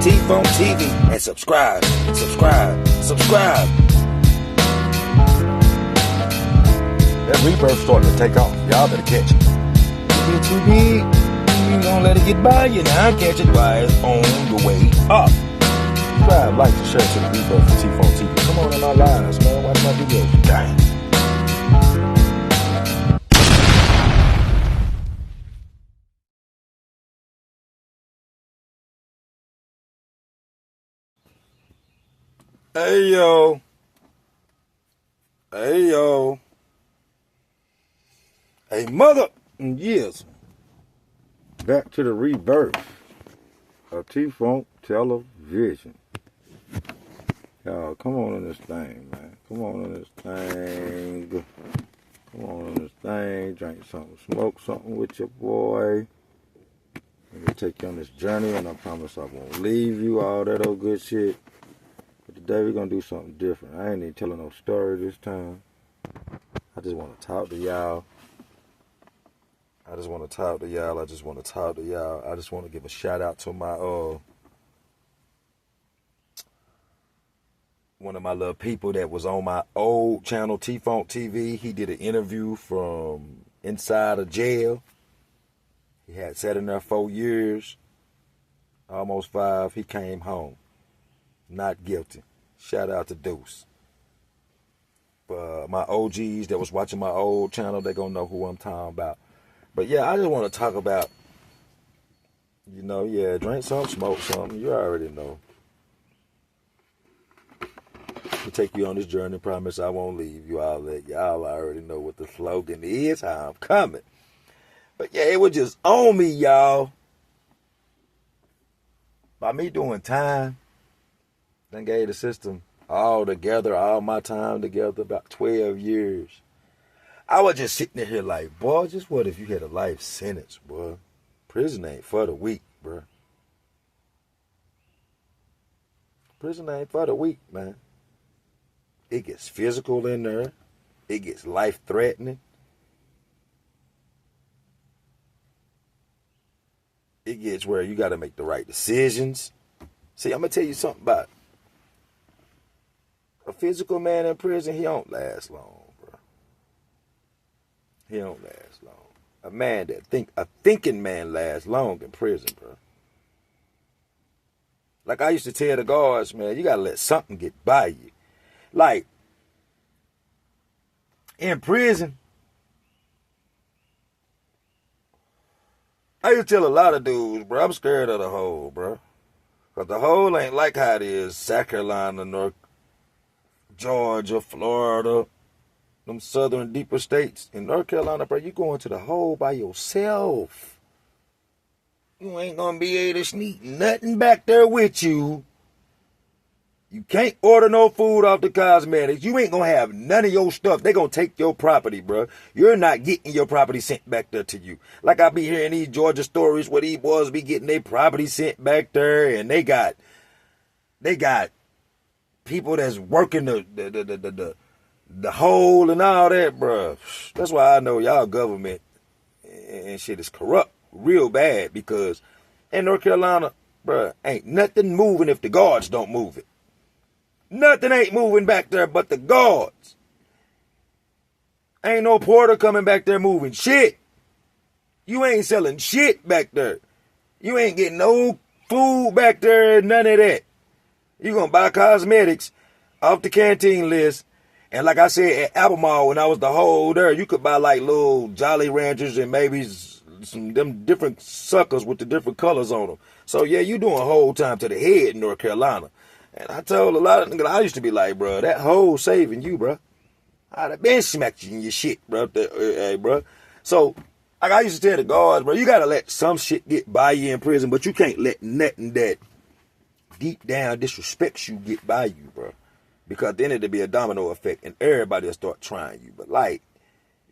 T-Funk TV, and subscribe. That rebirth starting to take off. Y'all better catch it. If it's too big, you don't let it get by you. Now catch it while it's on the way up. Subscribe, like, and share to the rebirth of T-Funk TV. Come on in my lives, man. Watch my videos. Dang. Hey yo. Hey mother. Yes. Back to the rebirth of T-Funk Television. Y'all, come on in this thing, man. Come on in this thing. Drink something, smoke something with your boy. Let me take you on this journey, and I promise I won't leave you, all that old good shit. But today we're going to do something different. I ain't even telling no story this time. I just want to talk to y'all. I just want to talk to y'all. I just want to give a shout out to my one of my little people that was on my old channel, T-Funk TV. He did an interview from inside of jail. He had sat in there 4 years, almost 5. He came home, not guilty. Shout out to Deuce. My OGs that was watching my old channel, they gonna know who I'm talking about. But yeah, I just want to talk about, drink something, smoke something. You already know. To take you on this journey, promise I won't leave you. Y'all already know what the slogan is, how I'm coming. But yeah, it was just on me, y'all. By me doing time, then gave the system all my time together, about 12 years. I was just sitting here like, boy, just what if you had a life sentence, boy? Prison ain't for the weak, bro. Prison ain't for the weak, man. It gets physical in there. It gets life-threatening. It gets where you got to make the right decisions. See, I'm going to tell you something about a physical man in prison. He don't last long, bro. He don't last long. A thinking man lasts long in prison, bro. Like I used to tell the guards, man, you got to let something get by you. Like, in prison, I used to tell a lot of dudes, bro, I'm scared of the hole, bro. Because the hole ain't like how it is South Carolina, Georgia, Florida, them southern deeper states. In North Carolina, bro, you going to the hole by yourself. You ain't going to be able to sneak nothing back there with you. You can't order no food off the cosmetics. You ain't going to have none of your stuff. They going to take your property, bro. You're not getting your property sent back there to you. Like I be hearing these Georgia stories where these boys be getting their property sent back there, and they got people that's working the hole and all that, bro. That's why I know y'all government and shit is corrupt real bad, because in North Carolina, bro, ain't nothing moving if the guards don't move it. Nothing ain't moving back there but the guards. Ain't no porter coming back there moving shit. You ain't selling shit back there. You ain't getting no food back there, none of that. You gonna buy cosmetics off the canteen list. And like I said, at Albemarle, when I was the whole there, you could buy like little Jolly Ranchers and maybe some them different suckers with the different colors on them. So yeah, you doing whole time to the head in North Carolina. And I told a lot of niggas, I used to be like, bro, that hole saving you, bro. I'd have been smacked you in your shit, bro. Hey, bro. So, like I used to tell the guards, bro, you got to let some shit get by you in prison, but you can't let nothing that deep down disrespects you get by you, bro. Because then it'll be a domino effect, and everybody will start trying you. But, like,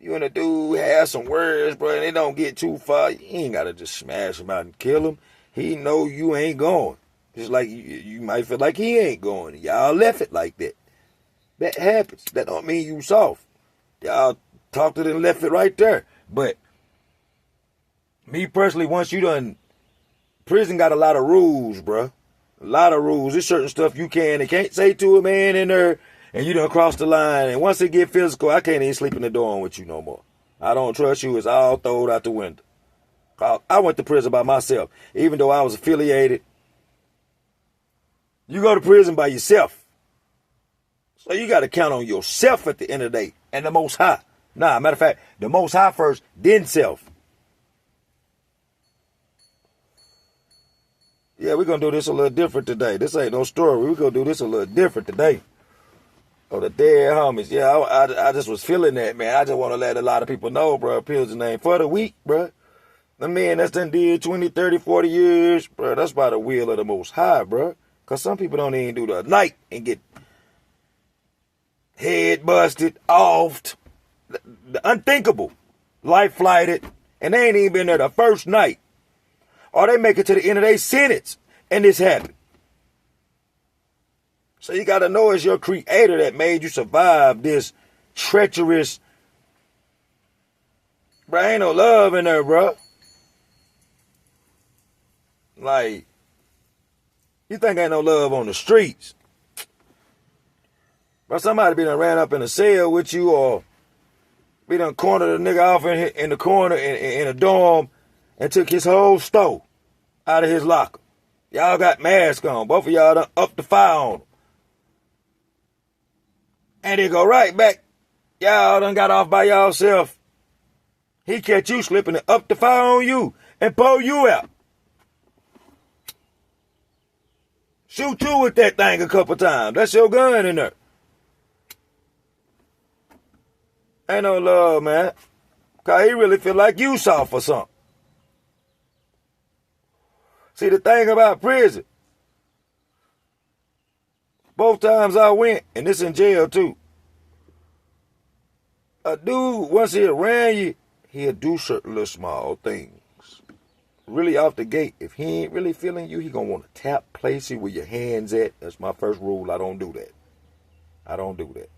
you and a dude have some words, bro, and they don't get too far, you ain't got to just smash him out and kill him. He know you ain't going. Just like you might feel like he ain't going. Y'all left it like that. That happens. That don't mean you soft. Y'all talked it and left it right there. But me personally, once you done, prison got a lot of rules, bruh. A lot of rules. There's certain stuff you can and can't say to a man in there, and you done cross the line. And once it get physical, I can't even sleep in the dorm with you no more. I don't trust you. It's all thrown out the window. I went to prison by myself, even though I was affiliated. You go to prison by yourself. So you got to count on yourself at the end of the day and the Most High. Nah, matter of fact, the Most High first, then self. Yeah, we're going to do this a little different today. This ain't no story. We're going to do this a little different today. Oh, the dead homies. Yeah, I just was feeling that, man. I just want to let a lot of people know, bro. Pilsen ain't for the weak, bro. The man that's done did 20, 30, 40 years, bro, that's by the will of the Most High, bro. Because some people don't even do the night and get head busted, offed, the unthinkable, life flighted, and they ain't even been there the first night. Or they make it to the end of their sentence, and this happened. So you got to know it's your creator that made you survive this treacherous. Bro, ain't no love in there, bro. Like, you think ain't no love on the streets. Bro, somebody be done ran up in a cell with you, or be done cornered a nigga off in the corner in a dorm and took his whole stove out of his locker. Y'all got masks on. Both of y'all done up the fire on him. And they go right back. Y'all done got off by y'allself. He catch you slipping and up the fire on you and pull you out. Shoot you with that thing a couple times. That's your gun in there. Ain't no love, man. Because he really feel like you soft or something. See, the thing about prison, both times I went, and this in jail too, a dude, once he around you, he'll do certain little small things. Really off the gate, if he ain't really feeling you, he gonna want to tap, place you where your hands at. That's my first rule. I don't do that. I don't do that.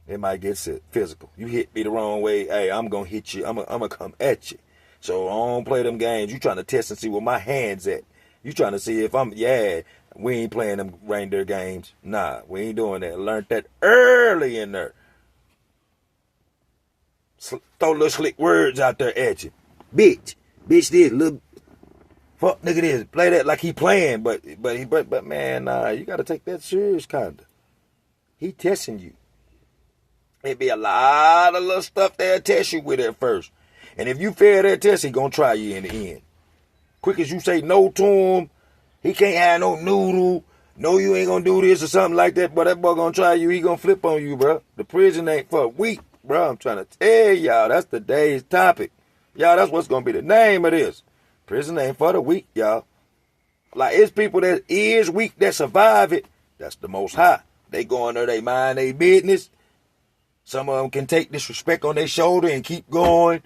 It might get physical. You hit me the wrong way, hey, I'm gonna hit you. I'm gonna come at you. So I don't play them games. You trying to test and see where my hand's at. You trying to see if we ain't playing them reindeer games. Nah, we ain't doing that. Learned that early in there. Throw little slick words out there at you. Bitch this, little fuck nigga this. Play that like he playing, but man, nah, you gotta take that serious kinda. He testing you. It be a lot of little stuff they'll test you with at first. And if you fail that test, he gonna try you in the end. Quick as you say no to him, he can't have no noodle. No, you ain't gonna do this or something like that, but that boy gonna try you, he gonna flip on you, bro. The prison ain't for a week, bro. I'm trying to tell y'all, that's the day's topic. Y'all, that's what's gonna be the name of this. Prison ain't for the weak, y'all. Like, it's people that is weak that survive it. That's the Most High. They go in there, they mind their business. Some of them can take disrespect on their shoulder and keep going.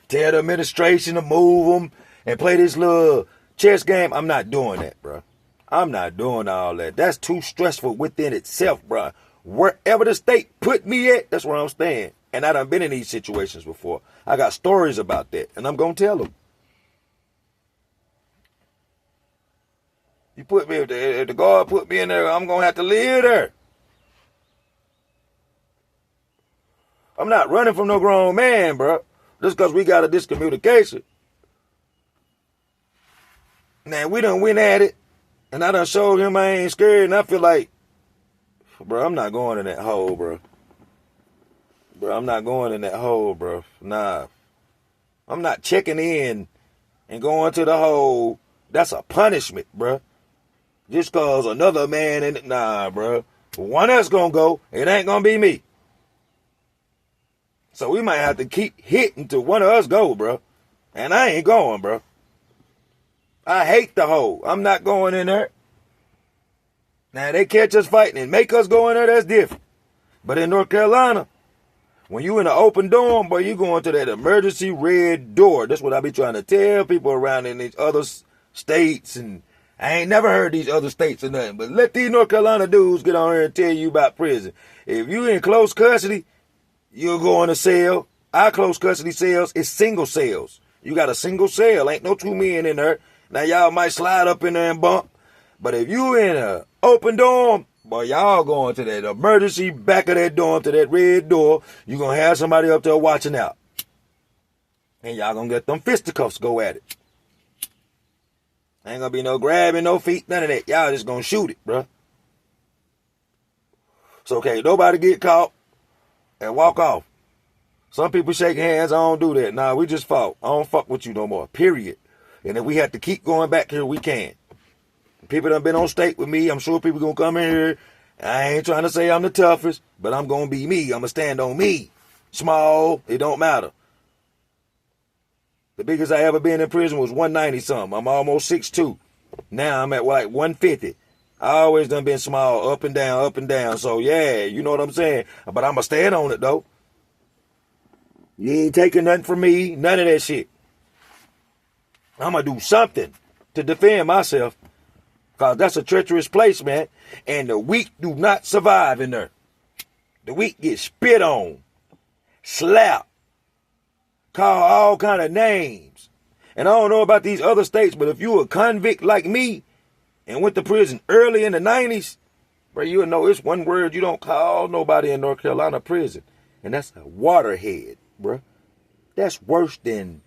Tell the administration to move them and play this little chess game. I'm not doing that, bro. I'm not doing all that. That's too stressful within itself, bro. Wherever the state put me at, that's where I'm staying. And I done been in these situations before. I got stories about that, and I'm going to tell them. You put me, if the guard put me in there, I'm going to have to live there. I'm not running from no grown man, bro. Just because we got a discommunication. Man, we done went at it. And I done showed him I ain't scared. And I feel like, bro, I'm not going in that hole, bro. Bro, I'm not going in that hole, bro. Nah. I'm not checking in and going to the hole. That's a punishment, bro. Just because another man in it. Nah, bro. One else gonna go. It ain't gonna be me. So we might have to keep hitting till one of us go, bro. And I ain't going, bro. I hate the hole. I'm not going in there. Now, they catch us fighting and make us go in there, that's different. But in North Carolina, when you in an open dorm, boy, you going to that emergency red door. That's what I be trying to tell people around in these other states. And I ain't never heard these other states or nothing. But let these North Carolina dudes get on here and tell you about prison. If you in close custody, you'll go in a cell. Our close custody cells is single cells. You got a single cell. Ain't no two men in there. Now, y'all might slide up in there and bump. But if you in a open dorm, boy, y'all going to that emergency back of that dorm to that red door. You gonna have somebody up there watching out. And y'all gonna get them fisticuffs go at it. Ain't gonna be no grabbing, no feet, none of that. Y'all just gonna shoot it, bruh. So, okay, nobody get caught and walk off. Some people shake hands, I don't do that. Nah, we just fought. I don't fuck with you no more, period. And if we have to keep going back here, we can. People done been on state with me. I'm sure people gonna come in here. I ain't trying to say I'm the toughest, but I'm gonna be me. I'm gonna stand on me. Small, it don't matter. The biggest I ever been in prison was 190 something. I'm almost 6'2". Now I'm at like 150. I always done been small, up and down, up and down. So yeah, you know what I'm saying? But I'm gonna stand on it though. You ain't taking nothing from me, none of that shit. I'm gonna do something to defend myself. Cause that's a treacherous place, man. And the weak do not survive in there. The weak get spit on, slapped, called all kind of names. And I don't know about these other states, but if you a convict like me and went to prison early in the 90s, bro, you'll know it's one word you don't call nobody in North Carolina prison. And that's a waterhead, bro. That's worse than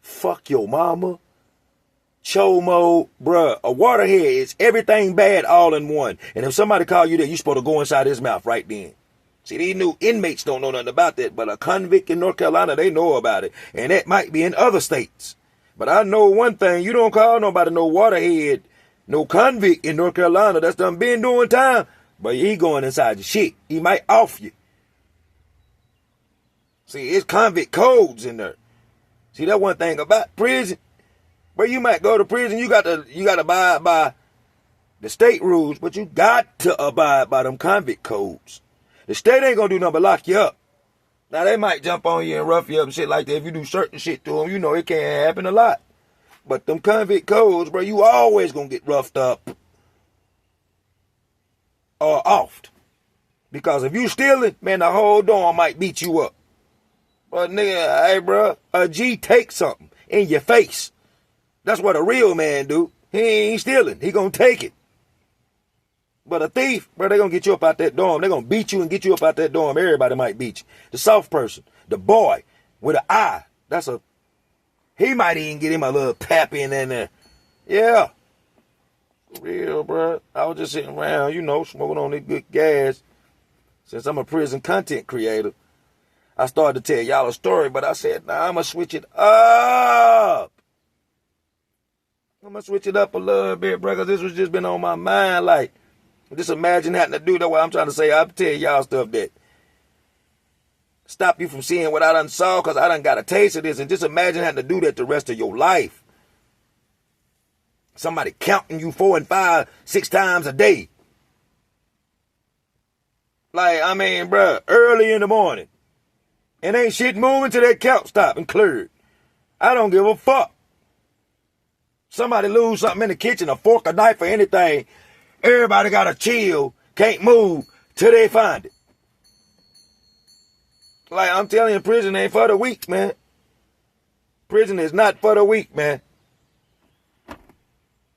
fuck your mama, chomo, bruh. A waterhead is everything bad all in one. And if somebody call you that, you supposed to go inside his mouth right then. See, these new inmates don't know nothing about that, but a convict in North Carolina, they know about it. And that might be in other states. But I know one thing, you don't call nobody no waterhead, no convict in North Carolina that's done been doing time, but he going inside your shit. He might off you. See, it's convict codes in there. See, that one thing about prison. But you might go to prison, you got to abide by the state rules, but you got to abide by them convict codes. The state ain't gonna do nothing but lock you up. Now they might jump on you and rough you up and shit like that. If you do certain shit to them, you know it can't happen a lot. But them convict codes, bro, you always gonna get roughed up or offed. Because if you stealing, man, the whole dorm might beat you up. But nigga, hey, bro, a G take something in your face. That's what a real man do. He ain't stealing. He gonna take it. But a thief, bro, they gonna get you up out that dorm. They gonna beat you and get you up out that dorm. Everybody might beat you. The soft person, the boy with an eye, he might even get him a little pap in there. Yeah. For real, bro. I was just sitting around, smoking on this good gas. Since I'm a prison content creator, I started to tell y'all a story, but I said, nah, I'm gonna switch it up. I'm gonna switch it up a little bit, bro, because this was just been on my mind. Like, just imagine having to do that. What I'm trying to say, I'll tell y'all stuff that stop you from seeing what I done saw, because I done got a taste of this. And just imagine having to do that the rest of your life. Somebody counting you 4 and 5, 6 times a day. Like, I mean, bro, early in the morning. And ain't shit moving till that count stop and cleared. I don't give a fuck. Somebody lose something in the kitchen, a fork, a knife, or anything. Everybody got to chill, can't move till they find it. Like, I'm telling you, prison ain't for the weak, man. Prison is not for the weak, man.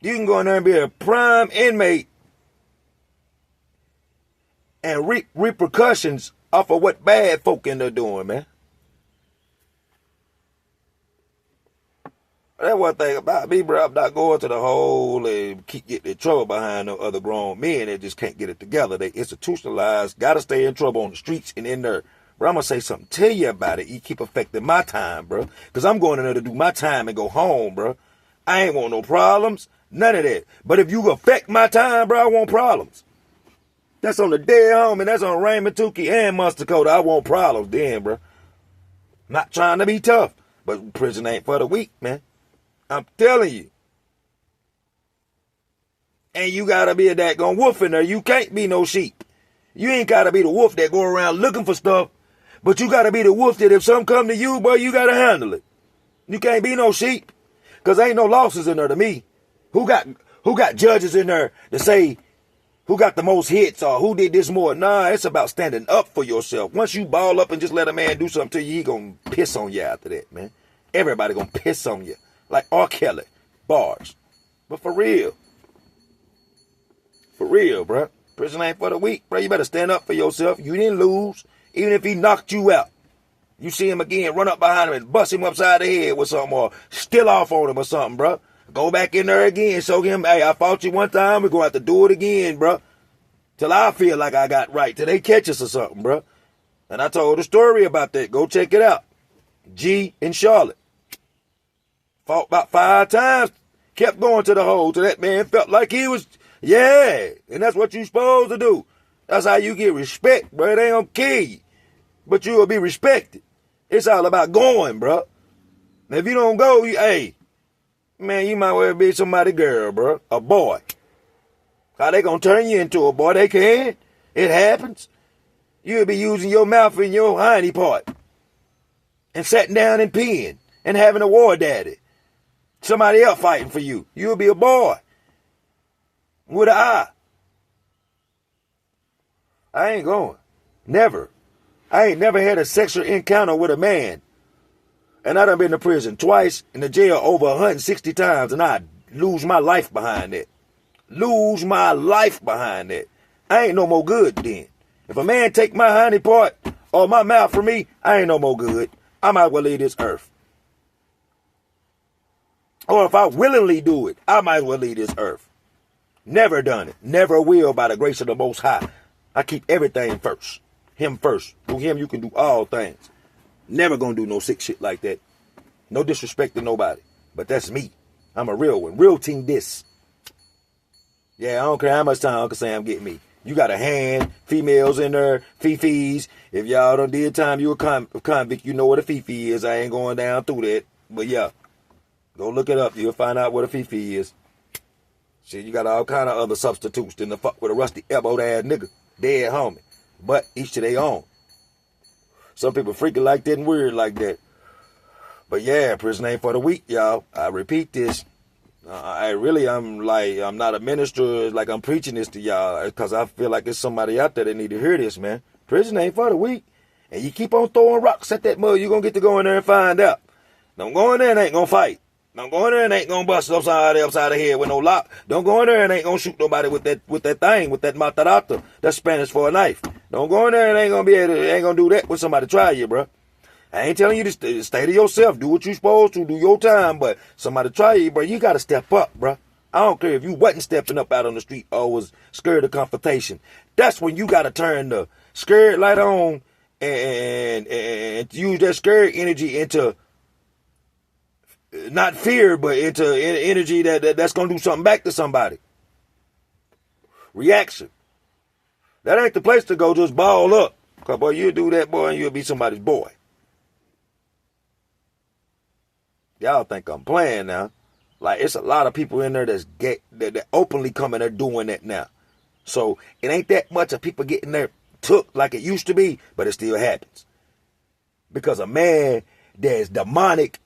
You can go in there and be a prime inmate and reap repercussions off of what bad folk in there doing, man. That's one thing about me, bro. I'm not going to the hole and keep getting in trouble behind no other grown men that just can't get it together. They institutionalized, got to stay in trouble on the streets and in there. Bro, I'm going to say something to you about it. You keep affecting my time, bro. Because I'm going in there to do my time and go home, bro. I ain't want no problems. None of that. But if you affect my time, bro, I want problems. That's on the dead home, and that's on Raymond, Tukey, and Munster Code. I want problems then, bro. Not trying to be tough, but prison ain't for the weak, man. I'm telling you. And you gotta be a daggone wolf in there. You can't be no sheep. You ain't gotta be the wolf that go around looking for stuff, but you gotta be the wolf that if something come to you, boy, you gotta handle it. You can't be no sheep, cause ain't no losses in there to me. Who got judges in there to say who got the most hits or who did this more? Nah, it's about standing up for yourself. Once you ball up and just let a man do something to you, he gonna piss on you after that, man. Everybody gonna piss on you. Like R. Kelly, bars. But for real. For real, bro. Prison ain't for the weak, bro. You better stand up for yourself. You didn't lose, even if he knocked you out. You see him again, run up behind him and bust him upside the head with something or still off on him or something, bro. Go back in there again, show him, hey, I fought you one time, we're going to have to do it again, bro. Till I feel like I got right, till they catch us or something, bro. And I told a story about that. Go check it out. G in Charlotte. Fought about 5 times, kept going to the hole till that man felt like he was, yeah. And that's what you supposed to do. That's how you get respect, bro. They don't kill you, but you will be respected. It's all about going, bro. And if you don't go, hey, man, you might well be somebody's girl, bro. A boy. How they gonna turn you into a boy? They can. It happens. You'll be using your mouth in your hiney part. And sitting down and peeing. And having a war daddy. Somebody else fighting for you. You'll be a boy. With an eye. I ain't going. Never. I ain't never had a sexual encounter with a man. And I done been to prison twice, in the jail over 160 times, and I lose my life behind that. Lose my life behind that. I ain't no more good then. If a man take my honey part or my mouth from me, I ain't no more good. I might well leave this earth. Or if I willingly do it, I might well leave this earth. Never done it. Never will by the grace of the Most High. I keep everything first. Him first. Through him you can do all things. Never gonna do no sick shit like that. No disrespect to nobody. But that's me. I'm a real one. Real team this. Yeah, I don't care how much time Uncle Sam get me. You got a hand, females in there, fifis. If y'all done did time, you a convict, you know what a fifi is. I ain't going down through that. But yeah, go look it up. You'll find out what a fifi is. Shit, you got all kind of other substitutes than to fuck with a rusty elbowed ass nigga. Dead homie. But each to their own. Some people freaking like that and weird like that. But yeah, prison ain't for the weak, y'all. I repeat this. I'm not a minister, like I'm preaching this to y'all, because I feel like there's somebody out there that need to hear this, man. Prison ain't for the weak. And you keep on throwing rocks at that mud, you're going to get to go in there and find out. Don't go in there and ain't going to fight. Don't go in there and ain't going to bust upside the head with no lock. Don't go in there and ain't going to shoot nobody with that thing, with that matarata. That's Spanish for a knife. Don't go in there and ain't going to do that when somebody try you, bro. I ain't telling you to stay to yourself. Do what you supposed to. Do your time. But somebody try you, bro. You got to step up, bro. I don't care if you wasn't stepping up out on the street or was scared of confrontation. That's when you got to turn the scared light on and use that scared energy into not fear, but into energy that's going to do something back to somebody. Reaction. That ain't the place to go. Just ball up. Because, boy, you'll do that, boy, and you'll be somebody's boy. Y'all think I'm playing now. Like, it's a lot of people in there that openly coming there doing that now. So, it ain't that much of people getting there took like it used to be, but it still happens. Because a man that's demonic,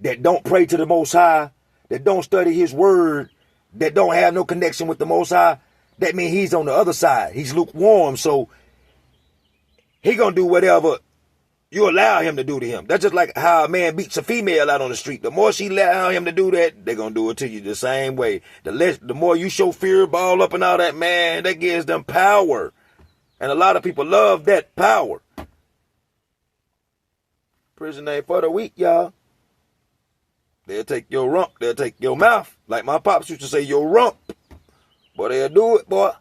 that don't pray to the Most High, that don't study his word, that don't have no connection with the Most High, that means he's on the other side. He's lukewarm, so he gonna do whatever you allow him to do to him. That's just like how a man beats a female out on the street. The more she allow him to do that, they're going to do it to you the same way. The more you show fear, ball up and all that, man, that gives them power. And a lot of people love that power. Prison ain't for the weak, y'all. They'll take your rump. They'll take your mouth. Like my pops used to say, your rump. Boy, they'll do it, boy.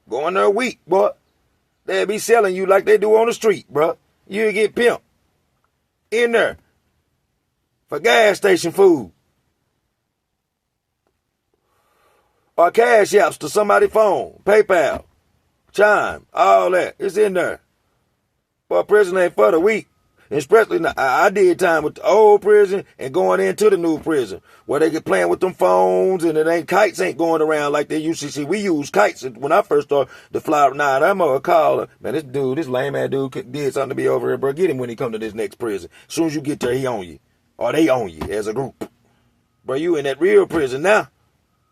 Go in there weak, boy. They'll be selling you like they do on the street, bro. You get pimped in there for gas station food or cash apps to somebody's phone, PayPal, Chime, all that. It's in there. But prison ain't for the weak. Especially, I did time with the old prison and going into the new prison where they get playing with them phones and kites ain't going around like they used to see. We used kites when I first started to fly. Nah, I'm gonna call her. Man, this lame ass dude did something to be over here, bro. Get him when he come to this next prison. As soon as you get there, he on you. Or they on you as a group. Bro, you in that real prison now.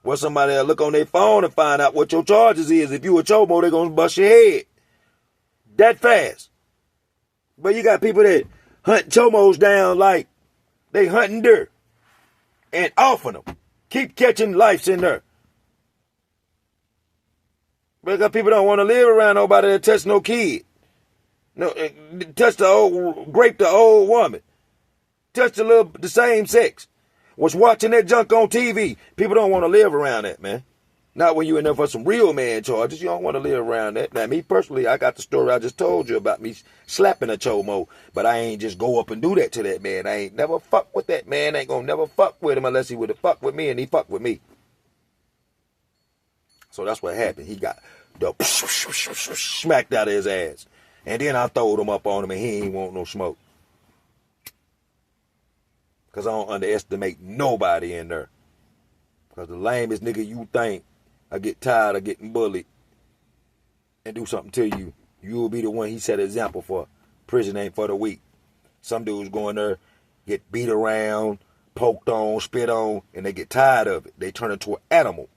Where somebody will look on their phone and find out what your charges is. If you a chomo, they gonna bust your head. That fast. But you got people that hunt chomos down like they hunting dirt and offing them. Keep catching lives in there. Because people don't want to live around nobody that touch no kid. No, grape the old woman. Touch the same sex. Was watching that junk on TV. People don't want to live around that, man. Not when you in there for some real man charges. You don't want to live around that. Now, me personally, I got the story I just told you about me slapping a chomo. But I ain't just go up and do that to that man. I ain't never fuck with that man. I ain't gonna never fuck with him unless he would have fucked with me and he fucked with me. So that's what happened. He got the smacked out of his ass. And then I throwed him up on him and he ain't want no smoke. Because I don't underestimate nobody in there. Because the lamest nigga you think, I get tired of getting bullied and do something to you, you will be the one he set an example for. Prison ain't for the weak. Some dudes go in there, get beat around, poked on, spit on, and they get tired of it. They turn into an animal.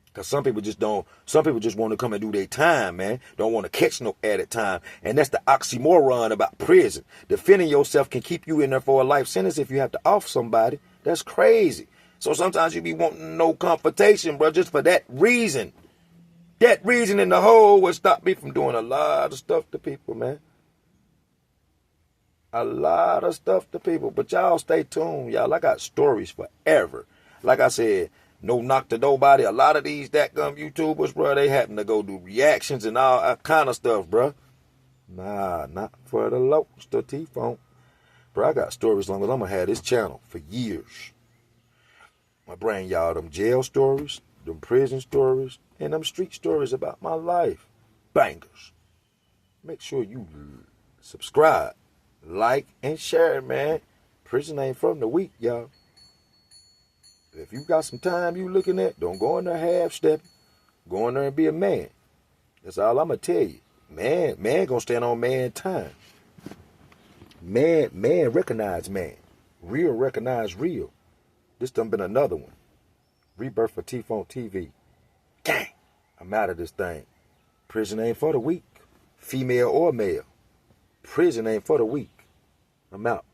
Because some people just want to come and do their time, man. Don't want to catch no added time. And that's the oxymoron about prison. Defending yourself can keep you in there for a life sentence if you have to off somebody. That's crazy. So sometimes you be wanting no confrontation, bro, just for that reason. That reason in the whole would stop me from doing a lot of stuff to people, man. A lot of stuff to people. But y'all stay tuned, y'all. I got stories forever. Like I said, no knock to nobody. A lot of these that-gum YouTubers, bro, they happen to go do reactions and all that kind of stuff, bro. Nah, not for the locals, the T-Funk. Bro, I got stories long as I'm going to have this channel for years. I bring y'all them jail stories, them prison stories, and them street stories about my life. Bangers. Make sure you subscribe, like, and share, man. Prison ain't from the weak, y'all. If you got some time you looking at, don't go in there half-stepping. Go in there and be a man. That's all I'm going to tell you. Man going to stand on man time. Man recognize man. Real recognize real. This done been another one. Rebirth for T-Funk TV. Gang. I'm out of this thing. Prison ain't for the weak. Female or male. Prison ain't for the weak. I'm out.